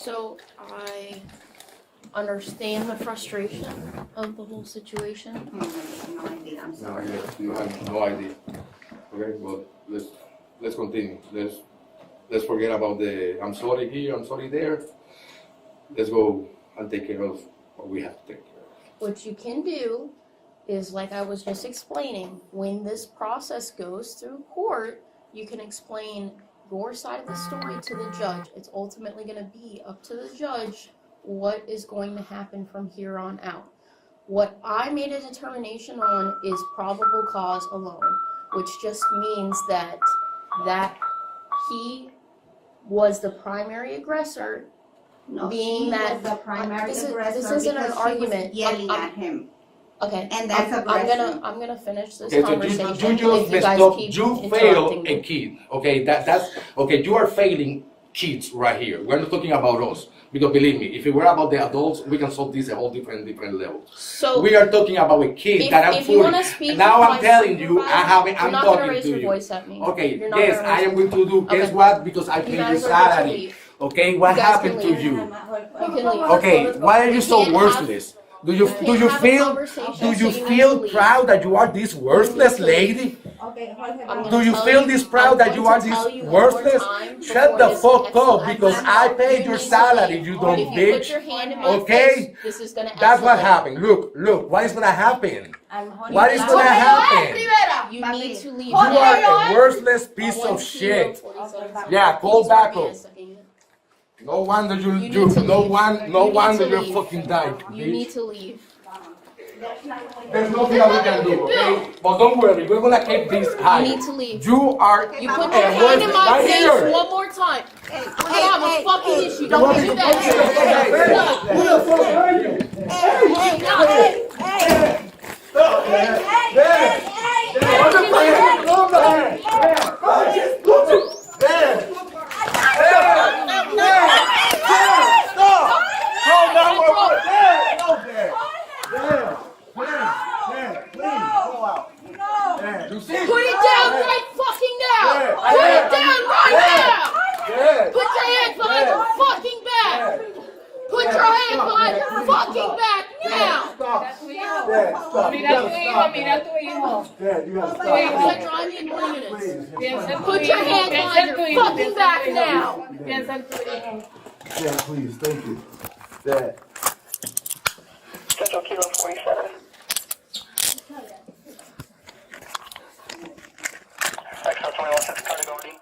So I understand the frustration of the whole situation. No idea, I'm No, sorry. you have no idea. Okay, well, let's continue. Let's forget about the I'm sorry here, I'm sorry there. Let's go and take care of what we have to take care of. What you can do is, like I was just explaining, when this process goes through court, you can explain your side of the story to the judge. It's ultimately going to be up to the judge what is going to happen from here on out. What I made a determination on is probable cause alone, which just means that he was the primary aggressor. No, Being she that- was the primary this aggressor isn't an because she was argument. yelling I'm- at him. Okay, And that's I'm aggression. gonna finish this Okay, so conversation. you just if messed guys up. keep You interrupting failed me. a kid. Okay, that's okay. You are failing kids right here. We're not talking about us because believe me, if it were about the adults, we can solve this at all different levels. So We are talking about a kid that I'm if you want to fooling. speak, Now with I'm my telling you, supervisor, you're I'm not gonna talking raise to your you. voice at me. Okay, You're not yes, gonna I raise am going to do. Guess Okay. what? Because I You paid guys your are going to salary. leave. Okay, what You guys happened can to leave. you? You can leave. Okay, why are you so can't have- worthless? Do you can't do you have a feel conversation, do so you you need feel to leave. proud that you are this worthless to leave. lady? Okay, Jorge, I'm Do gonna you tell feel you- this proud I'm that going you to are tell this you one more worthless? time Shut before the this fuck up escalates. because You I paid need your to salary, leave. you If dumb you put bitch. your hand in my Okay? face, this is gonna That's what escalate. happened. Look, what is gonna happen? Jorge, What is you gonna lie. happen? You need to leave. You are a worthless piece of shit. Yeah, call back up. No wonder You need to no leave. one, no You need wonder to you're leave. fucking dying. You need to leave. There's nothing that we can do, okay? But don't worry, we're gonna keep this high. You need to leave. You are. You put your hand in my face one more time. We're gonna have a fucking issue. Don't do that. Who the fuck are you? You see? Put it down right fucking now. Put it down right now. Put your hands behind your fucking back. Put your hands behind your fucking back now. Mira tu hijo. Put your hands in 3 minutes. Put your hands behind your fucking back now. Piensa en tu hijo. Dad, please, thank you. Dad. Central Kilo 47. XO 21 6 cardiac overdeep.